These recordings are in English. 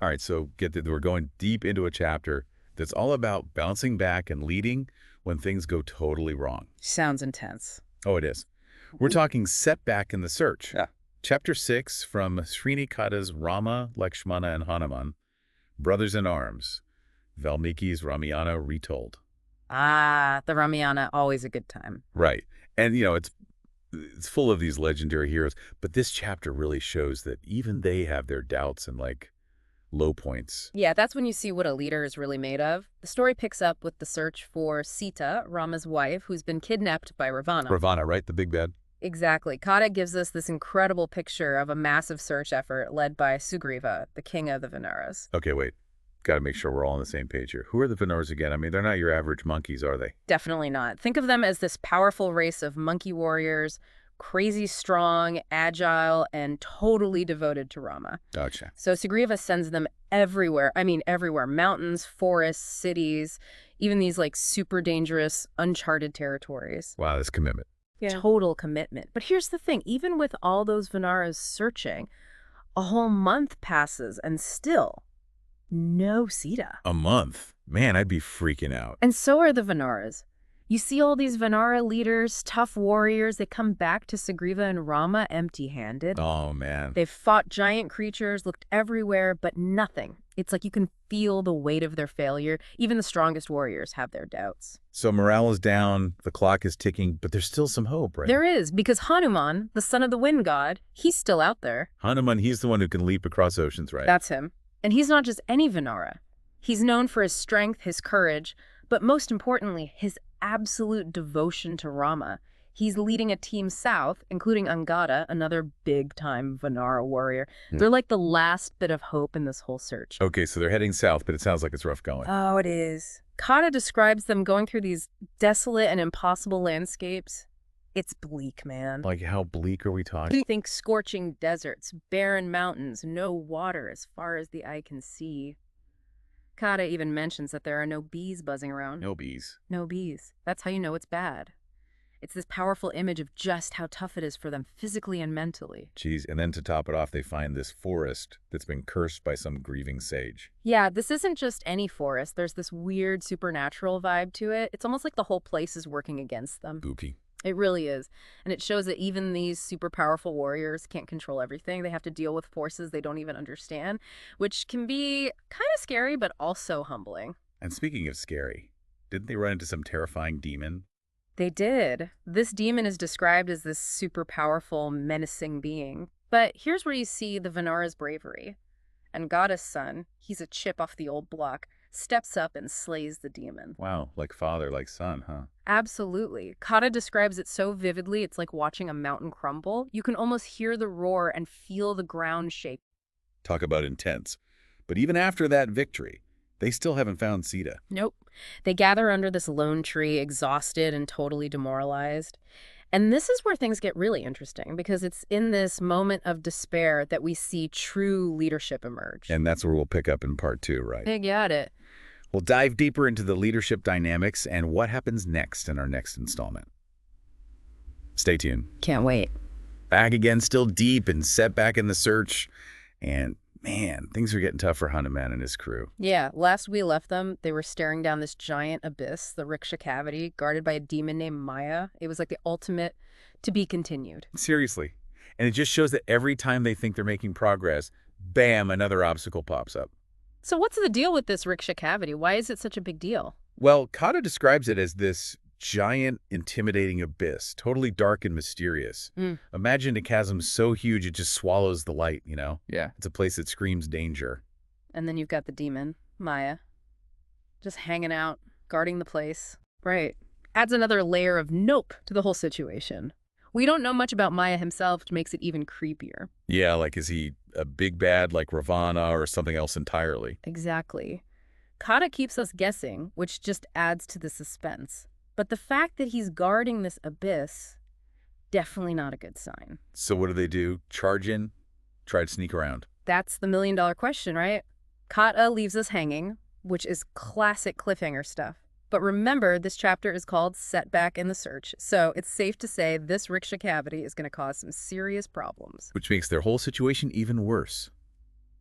All right, so get that we're going deep into a chapter that's all about bouncing back and leading when things go totally wrong. Sounds intense. Oh, it is. We're talking Setback in the Search. Yeah. Chapter 6 from Srinivada's Rama, Lakshmana, and Hanuman, Brothers in Arms, Valmiki's Ramayana retold. Ah, the Ramayana, always a good time. Right. And, it's full of these legendary heroes, but this chapter really shows that even they have their doubts and, low points. Yeah, that's when you see what a leader is really made of. The story picks up with the search for Seetha, Rama's wife, who's been kidnapped by Ravana. Ravana, right? The big bad? Exactly. Kata gives us this incredible picture of a massive search effort led by Sugriva, the king of the Vanaras. Okay, wait. Got to make sure we're all on the same page here. Who are the Vanaras again? I mean, they're not your average monkeys, are they? Definitely not. Think of them as this powerful race of monkey warriors, crazy strong, agile, and totally devoted to Rama. Gotcha. So Sugriva sends them everywhere. I mean, everywhere. Mountains, forests, cities, even these super dangerous, uncharted territories. Wow, this commitment. Yeah. Total commitment. But here's the thing. Even with all those Vanaras searching, a whole month passes and still no Sita. A month? Man, I'd be freaking out. And so are the Vanaras. You see all these Vanara leaders, tough warriors, they come back to Sugriva and Rama empty-handed. Oh, man. They've fought giant creatures, looked everywhere, but nothing. It's like you can feel the weight of their failure. Even the strongest warriors have their doubts. So morale is down, the clock is ticking, but there's still some hope, right? There is, because Hanuman, the son of the wind god, he's still out there. Hanuman, he's the one who can leap across oceans, right? That's him. And he's not just any Vanara. He's known for his strength, his courage, but most importantly, his absolute devotion to Rama. He's leading a team south, including Angada, another big-time Vanara warrior. They're like the last bit of hope in this whole search. Okay, so they're heading south, but it sounds like it's rough going. Oh, it is. Kata describes them going through these desolate and impossible landscapes. It's bleak, man. Like, how bleak are we talking? Think scorching deserts, barren mountains, no water as far as the eye can see. Kata even mentions that there are no bees buzzing around. No bees. No bees. That's how you know it's bad. It's this powerful image of just how tough it is for them physically and mentally. Jeez, and then to top it off, they find this forest that's been cursed by some grieving sage. Yeah, this isn't just any forest. There's this weird supernatural vibe to it. It's almost like the whole place is working against them. Spooky. It really is. And it shows that even these super powerful warriors can't control everything. They have to deal with forces they don't even understand, which can be kind of scary, but also humbling. And speaking of scary, didn't they run into some terrifying demon? They did. This demon is described as this super powerful, menacing being. But here's where you see the Vanara's bravery. Angada's son, he's a chip off the old block, steps up and slays the demon. Wow, like father, like son, huh? Absolutely. Kata describes it so vividly, it's like watching a mountain crumble. You can almost hear the roar and feel the ground shake. Talk about intense. But even after that victory, they still haven't found Seetha. Nope. They gather under this lone tree, exhausted and totally demoralized. And this is where things get really interesting, because it's in this moment of despair that we see true leadership emerge. And that's where we'll pick up in part 2, right? I got it. We'll dive deeper into the leadership dynamics and what happens next in our next installment. Stay tuned. Can't wait. Back again, still deep and Setback in the Search. And man, things are getting tough for Hanuman and his crew. Yeah, last we left them, they were staring down this giant abyss, the rickshaw cavity, guarded by a demon named Maya. It was like the ultimate to be continued. Seriously. And it just shows that every time they think they're making progress, bam, another obstacle pops up. So what's the deal with this rickshaw cavity? Why is it such a big deal? Well, Kata describes it as this giant, intimidating abyss, totally dark and mysterious. Imagine a chasm so huge it just swallows the light, you know? Yeah. It's a place that screams danger. And then you've got the demon, Maya, just hanging out, guarding the place. Right. Adds another layer of nope to the whole situation. We don't know much about Maya himself, which makes it even creepier. Yeah, like is he a big bad like Ravana or something else entirely? Exactly. Kata keeps us guessing, which just adds to the suspense. But the fact that he's guarding this abyss, definitely not a good sign. So what do? Charge in? Try to sneak around? That's the million-dollar question, right? Kata leaves us hanging, which is classic cliffhanger stuff. But remember, this chapter is called Setback in the Search, so it's safe to say this rickshaw cavity is going to cause some serious problems. Which makes their whole situation even worse.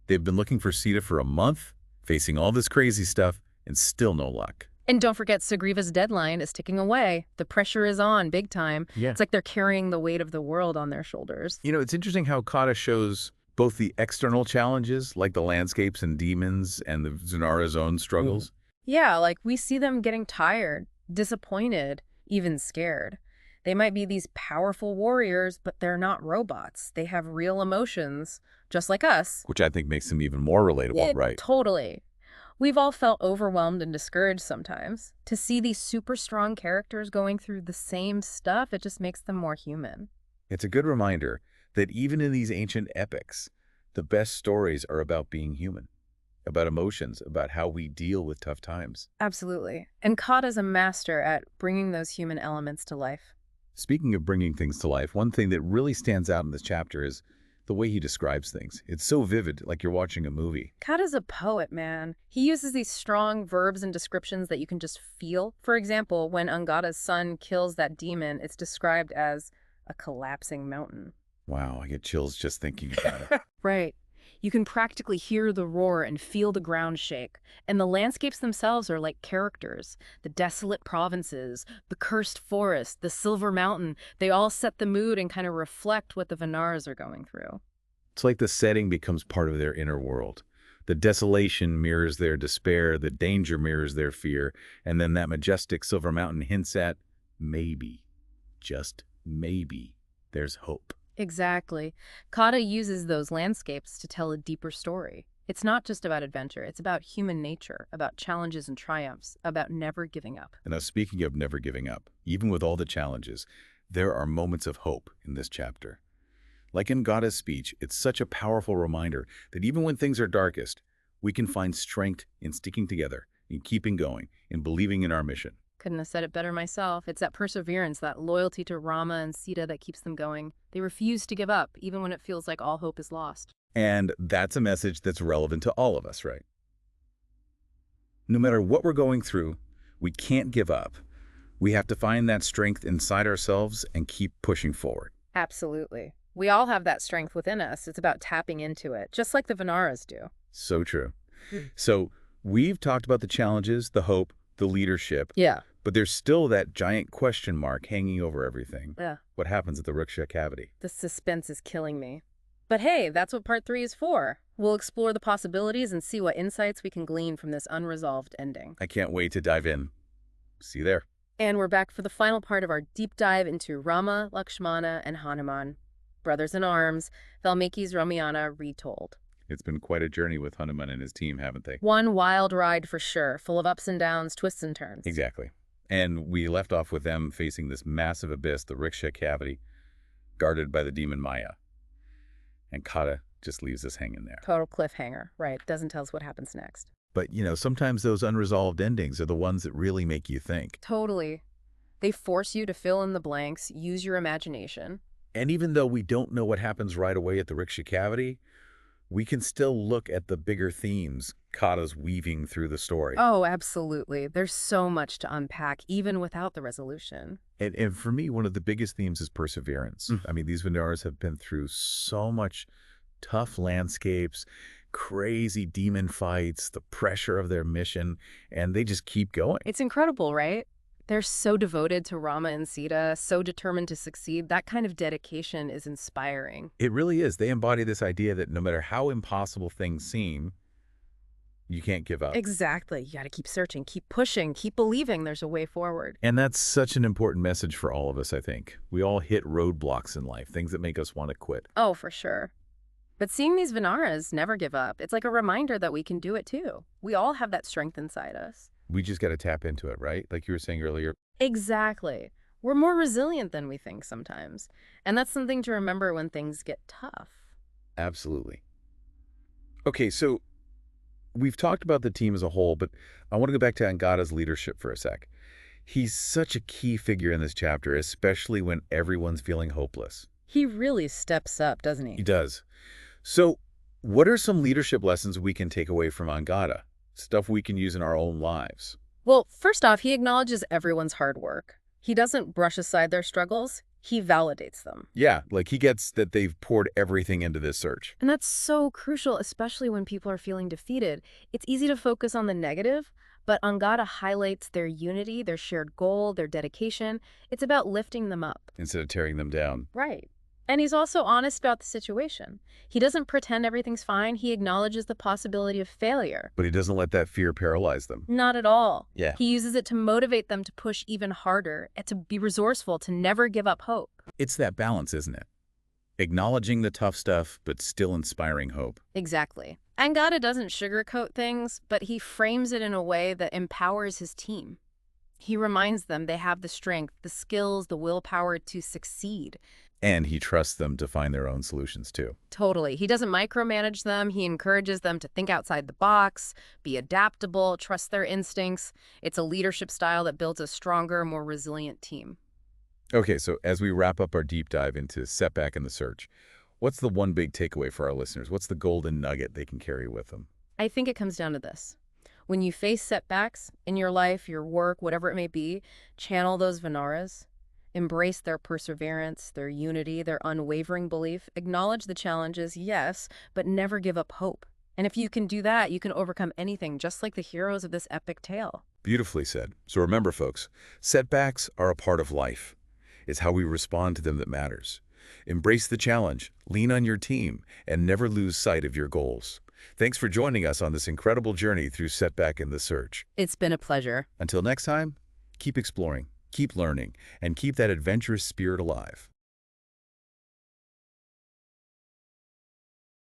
They've been looking for Seetha for a month, facing all this crazy stuff, and still no luck. And don't forget, Sugriva's deadline is ticking away. The pressure is on big time. Yeah. It's like they're carrying the weight of the world on their shoulders. It's interesting how Kata shows both the external challenges, like the landscapes and demons and the Zanara's own struggles. Yeah, like we see them getting tired, disappointed, even scared. They might be these powerful warriors, but they're not robots. They have real emotions, just like us. Which I think makes them even more relatable, right? Totally. We've all felt overwhelmed and discouraged sometimes. To see these super strong characters going through the same stuff, it just makes them more human. It's a good reminder that even in these ancient epics, the best stories are about being human, about emotions, about how we deal with tough times. Absolutely. And Kata's a master at bringing those human elements to life. Speaking of bringing things to life, one thing that really stands out in this chapter is the way he describes things. It's so vivid, like you're watching a movie. Kata's a poet, man. He uses these strong verbs and descriptions that you can just feel. For example, when Angada's son kills that demon, it's described as a collapsing mountain. Wow, I get chills just thinking about it. Right. You can practically hear the roar and feel the ground shake. And the landscapes themselves are like characters. The desolate provinces, the cursed forest, the silver mountain, they all set the mood and kind of reflect what the Vinaras are going through. It's like the setting becomes part of their inner world. The desolation mirrors their despair, the danger mirrors their fear, and then that majestic silver mountain hints at maybe, just maybe, there's hope. Exactly. Kata uses those landscapes to tell a deeper story. It's not just about adventure. It's about human nature, about challenges and triumphs, about never giving up. And now, speaking of never giving up, even with all the challenges, there are moments of hope in this chapter. Like in Angada's speech, it's such a powerful reminder that even when things are darkest, we can find strength in sticking together, in keeping going, in believing in our mission. Couldn't have said it better myself. It's that perseverance, that loyalty to Rama and Seetha that keeps them going. They refuse to give up, even when it feels like all hope is lost. And that's a message that's relevant to all of us, right? No matter what we're going through, we can't give up. We have to find that strength inside ourselves and keep pushing forward. Absolutely. We all have that strength within us. It's about tapping into it, just like the Vinaras do. So true. So we've talked about the challenges, the hope, the leadership. Yeah. But there's still that giant question mark hanging over everything. Yeah. What happens at the Riksha cavity? The suspense is killing me. But hey, that's what part 3 is for. We'll explore the possibilities and see what insights we can glean from this unresolved ending. I can't wait to dive in. See you there. And we're back for the final part of our deep dive into Rama, Lakshmana, and Hanuman, brothers in arms, Valmiki's Ramayana retold. It's been quite a journey with Hanuman and his team, haven't they? One wild ride for sure, full of ups and downs, twists and turns. Exactly. And we left off with them facing this massive abyss, the Riksha cavity, guarded by the demon Maya. And Kata just leaves us hanging there. Total cliffhanger, right. Doesn't tell us what happens next. But, sometimes those unresolved endings are the ones that really make you think. Totally. They force you to fill in the blanks, use your imagination. And even though we don't know what happens right away at the Riksha cavity, we can still look at the bigger themes Kata's weaving through the story. Oh, absolutely. There's so much to unpack, even without the resolution. And for me, one of the biggest themes is perseverance. I mean, these Vinaras have been through so much tough landscapes, crazy demon fights, the pressure of their mission, and they just keep going. It's incredible, right? They're so devoted to Rama and Seetha, so determined to succeed. That kind of dedication is inspiring. It really is. They embody this idea that no matter how impossible things seem, you can't give up. Exactly. You got to keep searching, keep pushing, keep believing there's a way forward. And that's such an important message for all of us, I think. We all hit roadblocks in life, things that make us want to quit. Oh, for sure. But seeing these Vinaras never give up, it's like a reminder that we can do it too. We all have that strength inside us. We just got to tap into it, right? Like you were saying earlier. Exactly. We're more resilient than we think sometimes. And that's something to remember when things get tough. Absolutely. Okay, so we've talked about the team as a whole, but I want to go back to Angada's leadership for a sec. He's such a key figure in this chapter, especially when everyone's feeling hopeless. He really steps up, doesn't he? He does. So what are some leadership lessons we can take away from Angada? Stuff we can use in our own lives? Well, first off, he acknowledges everyone's hard work. He doesn't brush aside their struggles. He validates them. Yeah, like he gets that they've poured everything into this search. And that's so crucial, especially when people are feeling defeated. It's easy to focus on the negative, but Angada highlights their unity, their shared goal, their dedication. It's about lifting them up. Instead of tearing them down. Right. And he's also honest about the situation. He doesn't pretend everything's fine. He acknowledges the possibility of failure. But he doesn't let that fear paralyze them. Not at all. Yeah. He uses it to motivate them to push even harder and to be resourceful, to never give up hope. It's that balance, isn't it? Acknowledging the tough stuff, but still inspiring hope. Exactly. Angada doesn't sugarcoat things, but he frames it in a way that empowers his team. He reminds them they have the strength, the skills, the willpower to succeed. And he trusts them to find their own solutions, too. Totally. He doesn't micromanage them. He encourages them to think outside the box, be adaptable, trust their instincts. It's a leadership style that builds a stronger, more resilient team. Okay, so as we wrap up our deep dive into Setback and the Search, what's the one big takeaway for our listeners? What's the golden nugget they can carry with them? I think it comes down to this. When you face setbacks in your life, your work, whatever it may be, channel those Vinaras. Embrace their perseverance, their unity, their unwavering belief. Acknowledge the challenges, yes, but never give up hope. And if you can do that, you can overcome anything, just like the heroes of this epic tale. Beautifully said. So remember, folks, setbacks are a part of life. It's how we respond to them that matters. Embrace the challenge, lean on your team, and never lose sight of your goals. Thanks for joining us on this incredible journey through Setback and the Search. It's been a pleasure. Until next time, keep exploring, keep learning, and keep that adventurous spirit alive.